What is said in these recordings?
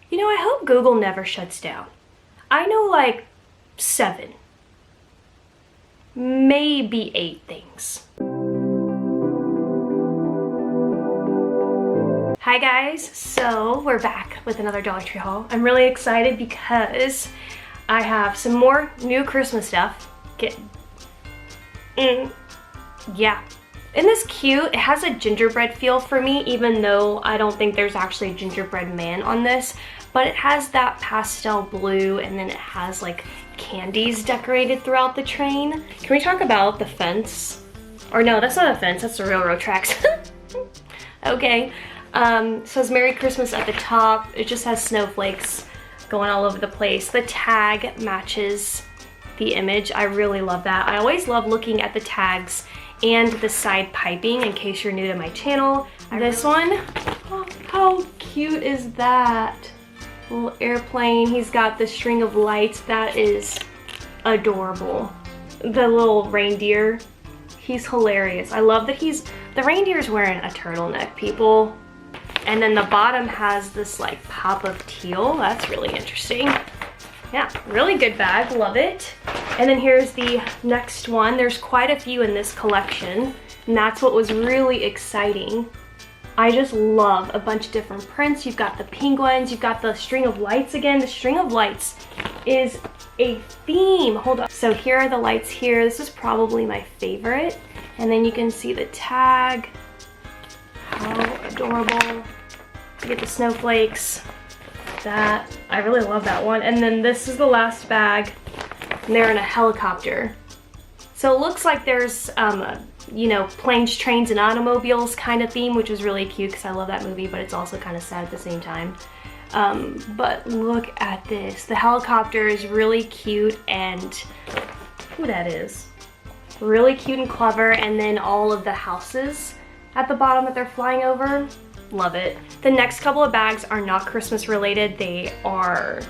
You know, I hope Google never shuts down. I know like 7, maybe 8 things. Hi guys, so we're back with another Dollar Tree haul. I'm really excited because I have some more new Christmas stuff. Yeah. Isn't this cute? It has a gingerbread feel for me, even though I don't think there's actually a gingerbread man on this, but it has that pastel blue, and then it has like candies decorated throughout the train. Can we talk about the fence? Or no, that's not a fence, that's the railroad tracks. Okay. Says Merry Christmas at the top. It just has snowflakes going all over the place. The tag matches the image. I really love that. I always love looking at the tags and the side piping in case you're new to my channel. This one, oh, how cute is that? Little airplane. He's got the string of lights. That is adorable. The little reindeer, he's hilarious. I love that the reindeer's wearing a turtleneck, people. And then the bottom has this like pop of teal. That's really interesting. Yeah, really good bag, love it. And then here's the next one. There's quite a few in this collection, and that's what was really exciting. I just love a bunch of different prints. You've got the penguins, you've got the string of lights again. The string of lights is a theme. Hold on. So here are the lights here. This is probably my favorite. And then you can see the tag. How adorable. You get the snowflakes. That, I really love that one. And then this is the last bag, and they're in a helicopter. So it looks like there's, you know, planes, trains, and automobiles kind of theme, which is really cute because I love that movie, but it's also kind of sad at the same time. But look at this. The helicopter is really cute, and who that is. Really cute and clever, and then all of the houses at the bottom that they're flying over. Love it. The next couple of bags are not Christmas related. They are,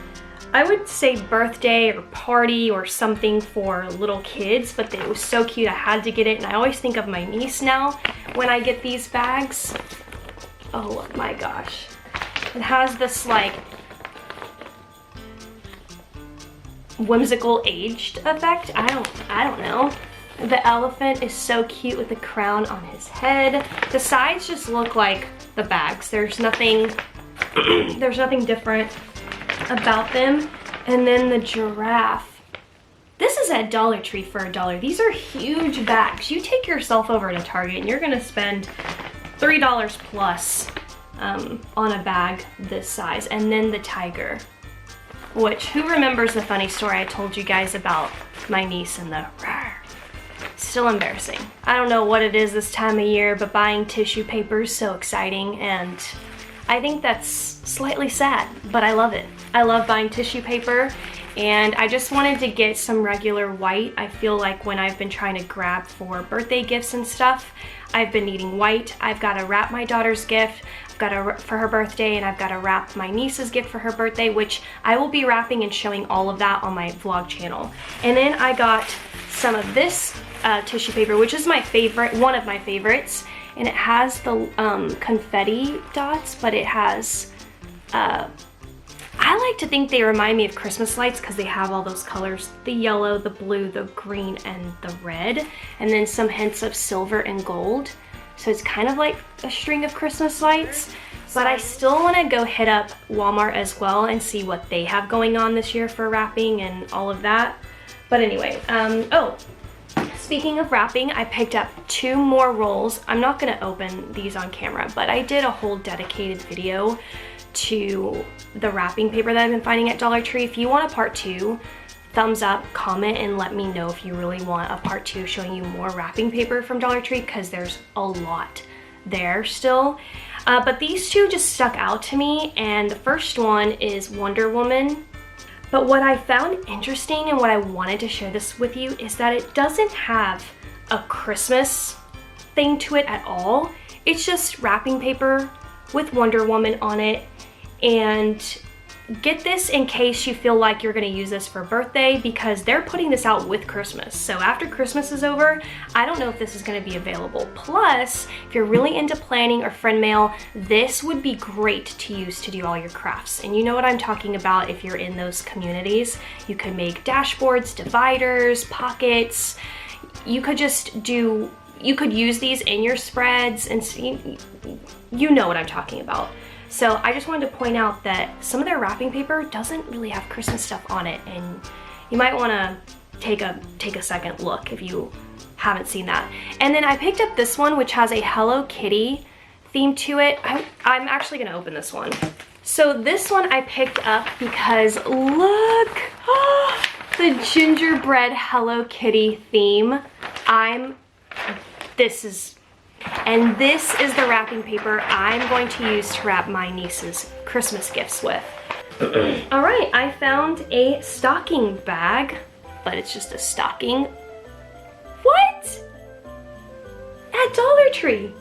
I would say, birthday or party or something for little kids, but it was so cute I had to get it, and I always think of my niece now when I get these bags. Oh my gosh. It has this like whimsical aged effect. I don't know. The elephant is so cute with the crown on his head. The sides just look like the bags. There's nothing different about them. And then the giraffe. This is at Dollar Tree for $1. These are huge bags. You take yourself over to Target and you're gonna spend $3 plus on a bag this size. And then the tiger, which, who remembers the funny story I told you guys about my niece and the rawr? Still embarrassing. I don't know what it is this time of year, but buying tissue paper is so exciting, and I think that's slightly sad, but I love it. I love buying tissue paper, and I just wanted to get some regular white. I feel like when I've been trying to grab for birthday gifts and stuff, I've been needing white. I've got to wrap my daughter's gift, I've got to for her birthday, and I've got to wrap my niece's gift for her birthday, which I will be wrapping and showing all of that on my vlog channel. And then I got some of this tissue paper, which is my favorite, one of my favorites, and it has the confetti dots, but it has I like to think they remind me of Christmas lights because they have all those colors, the yellow, the blue, the green, and the red, and then some hints of silver and gold. So it's kind of like a string of Christmas lights, but I still want to go hit up Walmart as well and see what they have going on this year for wrapping and all of that. But anyway, oh, speaking of wrapping, I picked up 2 more rolls. I'm not gonna open these on camera, but I did a whole dedicated video to the wrapping paper that I've been finding at Dollar Tree. If you want a part 2, thumbs up, comment, and let me know if you really want a part 2 showing you more wrapping paper from Dollar Tree, because there's a lot there still. But these 2 just stuck out to me, and the first one is Wonder Woman. But what I found interesting and what I wanted to share this with you is that it doesn't have a Christmas thing to it at all. It's just wrapping paper with Wonder Woman on it, and get this in case you feel like you're gonna use this for birthday, because they're putting this out with Christmas. So after Christmas is over, I don't know if this is gonna be available. Plus, if you're really into planning or friend mail, this would be great to use to do all your crafts. And you know what I'm talking about if you're in those communities. You could make dashboards, dividers, pockets. You could just do, you could use these in your spreads, and you know what I'm talking about. So I just wanted to point out that some of their wrapping paper doesn't really have Christmas stuff on it, and you might want to take a second look if you haven't seen that. And then I picked up this one, which has a Hello Kitty theme to it. I'm actually going to open this one. So this one I picked up because look, the gingerbread Hello Kitty theme. This is the wrapping paper I'm going to use to wrap my niece's Christmas gifts with. All right, I found a stocking bag, but it's just a stocking. What? At Dollar Tree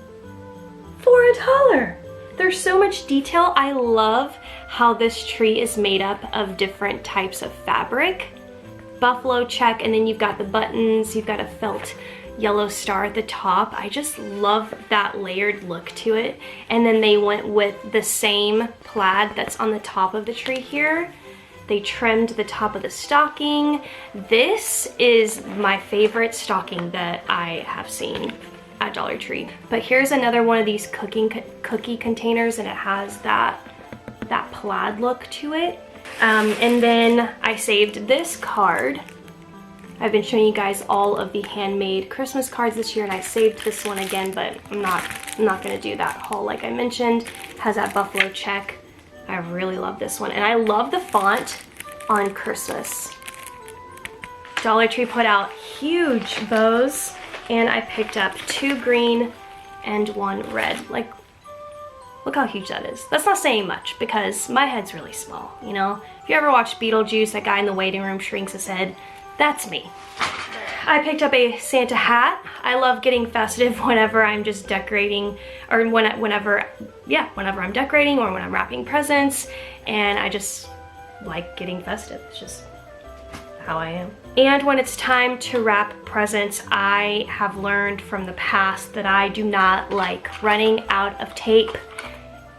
for $1. There's so much detail. I love how this tree is made up of different types of fabric. Buffalo check, and then you've got the buttons, you've got a felt yellow star at the top. I just love that layered look to it. And then they went with the same plaid that's on the top of the tree here. They trimmed the top of the stocking. This is my favorite stocking that I have seen at Dollar Tree. But here's another one of these cookie containers, and it has that plaid look to it. And then I saved this card. I've been showing you guys all of the handmade Christmas cards this year, and I saved this one again, but I'm not gonna do that haul like I mentioned. It has that buffalo check. I really love this one, and I love the font on Christmas. Dollar Tree put out huge bows, and I picked up 2 green and 1 red. Like, look how huge that is. That's not saying much because my head's really small, you know? If you ever watched Beetlejuice, that guy in the waiting room shrinks his head. That's me. I picked up a Santa hat. I love getting festive whenever I'm just decorating, or whenever I'm decorating or when I'm wrapping presents, and I just like getting festive. It's just how I am. And when it's time to wrap presents, I have learned from the past that I do not like running out of tape.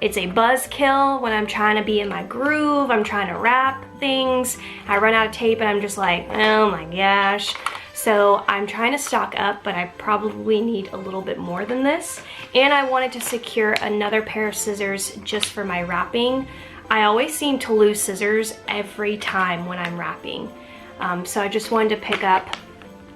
It's a buzzkill when I'm trying to be in my groove, I'm trying to wrap things. I run out of tape and I'm just like, oh my gosh. So I'm trying to stock up, but I probably need a little bit more than this. And I wanted to secure another pair of scissors just for my wrapping. I always seem to lose scissors every time when I'm wrapping. So I just wanted to pick up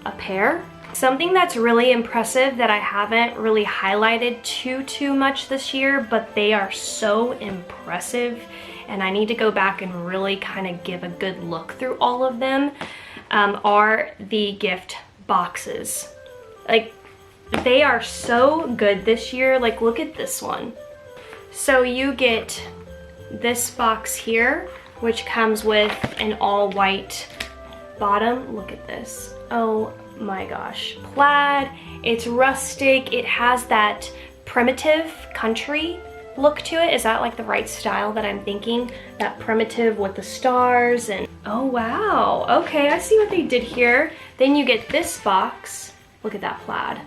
a pair. Something that's really impressive that I haven't really highlighted too much this year, but they are so impressive, and I need to go back and really kind of give a good look through all of them, are the gift boxes. Like, they are so good this year. Like, look at this one. So you get this box here, which comes with an all white bottom. Look at this. Oh my gosh, plaid. It's rustic. It has that primitive country look to it. Is that like the right style that I'm thinking? That primitive with the stars and oh wow. Okay, I see what they did here. Then you get this box. Look at that plaid.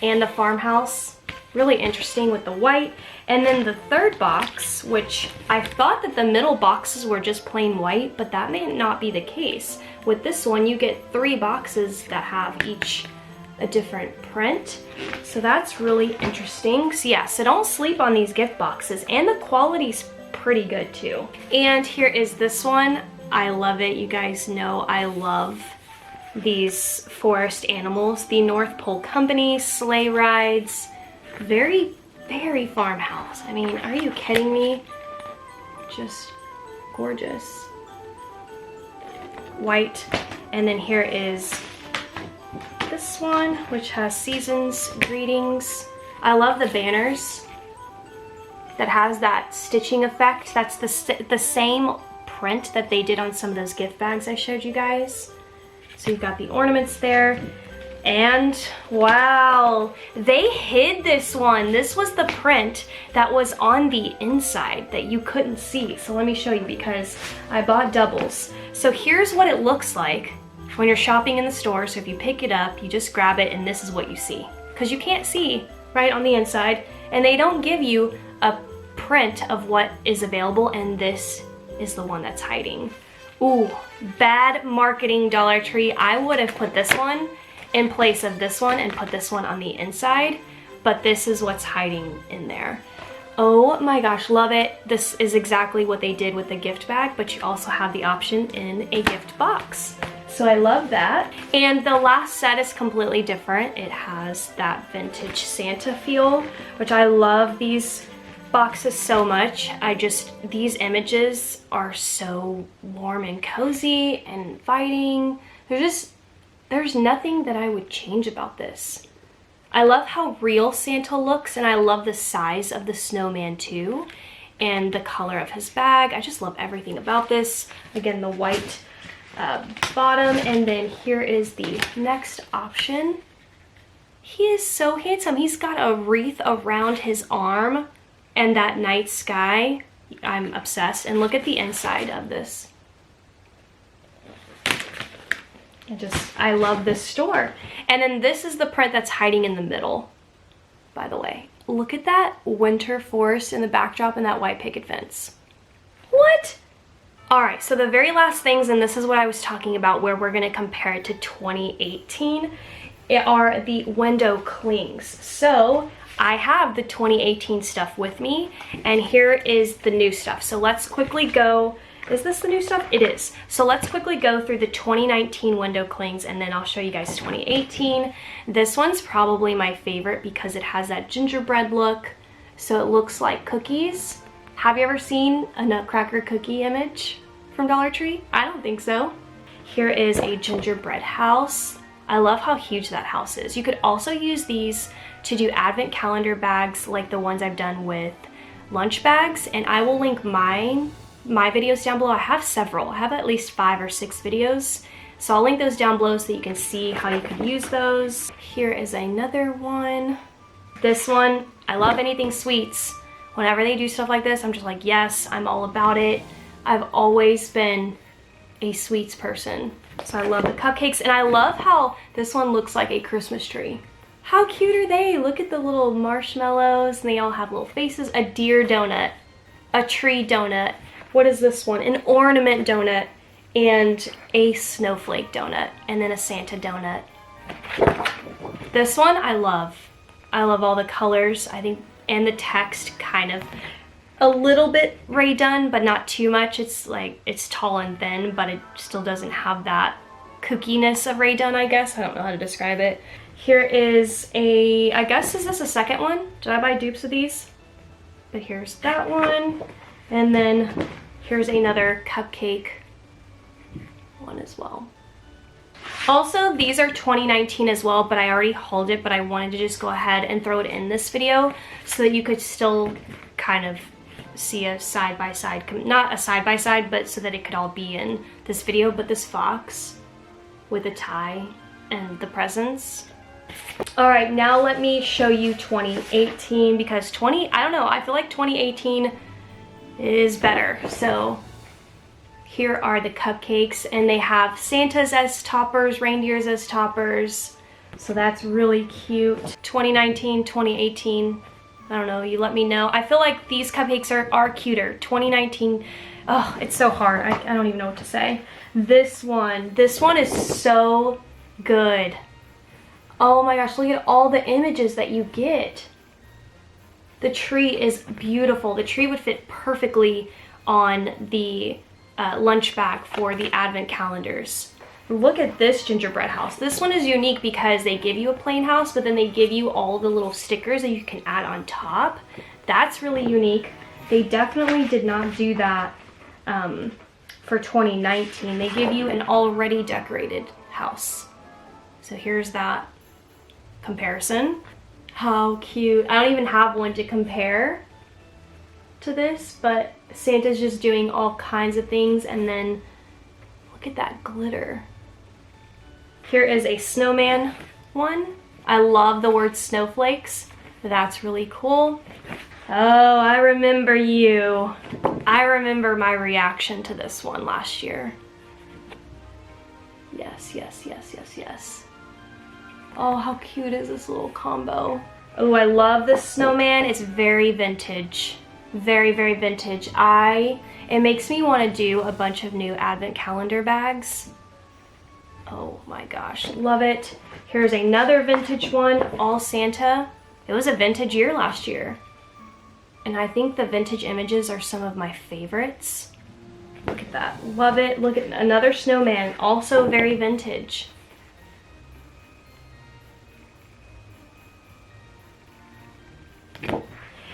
And the farmhouse. Really interesting with the white. And then the third box, which I thought that the middle boxes were just plain white, but that may not be the case. With this one, you get 3 boxes that have each a different print. So that's really interesting. So yeah, so don't sleep on these gift boxes, and the quality's pretty good too. And here is this one. I love it. You guys know I love these forest animals. The North Pole Company sleigh rides. Very farmhouse. I mean, are you kidding me? Just gorgeous. White. And then here is this one, which has seasons, greetings. I love the banners that has that stitching effect. That's the same print that they did on some of those gift bags I showed you guys. So you've got the ornaments there. And wow, they hid this one. This was the print that was on the inside that you couldn't see. So let me show you because I bought doubles. So here's what it looks like when you're shopping in the store. So if you pick it up, you just grab it and this is what you see. Because you can't see right on the inside, and they don't give you a print of what is available, and this is the one that's hiding. Ooh, bad marketing, Dollar Tree. I would have put this one in place of this one and put this one on the inside, but this is what's hiding in there. Oh my gosh, love it. This is exactly what they did with the gift bag, but you also have the option in a gift box. So I love that. And the last set is completely different. It has that vintage Santa feel, which I love these boxes so much. These images are so warm and cozy and inviting. There's nothing that I would change about this. I love how real Santa looks, and I love the size of the snowman too, and the color of his bag. I just love everything about this. Again, the white bottom, and then here is the next option. He is so handsome. He's got a wreath around his arm and that night sky. I'm obsessed. And look at the inside of this. I love this store. And then this is the print that's hiding in the middle, by the way. Look at that winter forest in the backdrop and that white picket fence. What? All right, so the very last things, and this is what I was talking about where we're gonna compare it to 2018, are the window clings. So I have the 2018 stuff with me, and here is the new stuff. So let's quickly go. Is this the new stuff? It is. So let's quickly go through the 2019 window clings, and then I'll show you guys 2018. This one's probably my favorite because it has that gingerbread look. So it looks like cookies. Have you ever seen a Nutcracker cookie image from Dollar Tree? I don't think so. Here is a gingerbread house. I love how huge that house is. You could also use these to do advent calendar bags like the ones I've done with lunch bags, and I will link my videos down below. I have several. I have at least 5 or 6 videos. So I'll link those down below so that you can see how you could use those. Here is another one. This one, I love anything sweets. Whenever they do stuff like this, I'm just like, yes, I'm all about it. I've always been a sweets person. So I love the cupcakes, and I love how this one looks like a Christmas tree. How cute are they? Look at the little marshmallows, and they all have little faces. A deer donut, a tree donut. What is this one? An ornament donut, and a snowflake donut, and then a Santa donut. This one I love. I love all the colors, I think, and the text kind of a little bit Ray done, but not too much. It's like, it's tall and thin, but it still doesn't have that cookiness of Ray done, I guess. I don't know how to describe it. Here is a, I guess, is this a second one? Did I buy dupes of these? But here's that one. And then here's another cupcake one as well. Also, these are 2019 as well, but I already hauled it, but I wanted to just go ahead and throw it in this video so that you could still kind of see a side-by-side, not a side-by-side, but so that it could all be in this video. But this fox with the tie and the presents. All right, now let me show you 2018, because I don't know, I feel like 2018 is better. So here are the cupcakes, and they have Santas as toppers, reindeers as toppers. So that's really cute. 2019, 2018, I don't know, you let me know. I feel like these cupcakes are cuter. 2019, oh, it's so hard. I don't even know what to say. This one is so good. Oh my gosh, look at all the images that you get. The tree is beautiful. The tree would fit perfectly on the lunch bag for the advent calendars. Look at this gingerbread house. This one is unique because they give you a plain house, but then they give you all the little stickers that you can add on top. That's really unique. They definitely did not do that for 2019. They give you an already decorated house. So here's that comparison. How cute. I don't even have one to compare to this, but Santa's just doing all kinds of things, and then look at that glitter. Here is a snowman one. I love the word snowflakes. That's really cool. Oh, I remember you. I remember my reaction to this one last year. Yes, yes, yes, yes, yes. Oh, how cute is this little combo? Oh, I love this snowman. It's very vintage. Very, very vintage. It makes me want to do a bunch of new advent calendar bags. Oh my gosh, love it. Here's another vintage one, all Santa. It was a vintage year last year. And I think the vintage images are some of my favorites. Look at that, love it. Look at another snowman, also very vintage.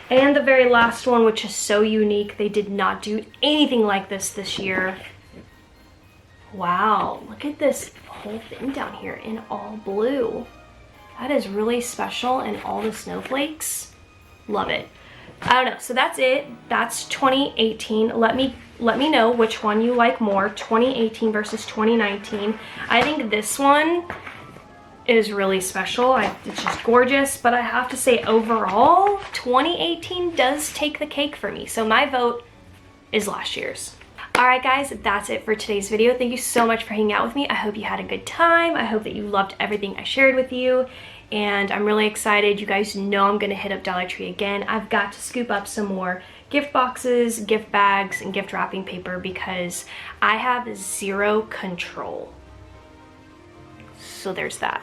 And the very last one, which is so unique. They did not do anything like this year. Wow, look at this whole thing down here in all blue. That is really special, and all the snowflakes. Love it. I don't know, so that's it. That's 2018. Let me know which one you like more, 2018 versus 2019. I think this one is really special. It's just gorgeous, but I have to say overall, 2018 does take the cake for me. So my vote is last year's. All right, guys, that's it for today's video. Thank you so much for hanging out with me. I hope you had a good time. I hope that you loved everything I shared with you. And I'm really excited. You guys know I'm gonna hit up Dollar Tree again. I've got to scoop up some more gift boxes, gift bags, and gift wrapping paper because I have zero control. So there's that.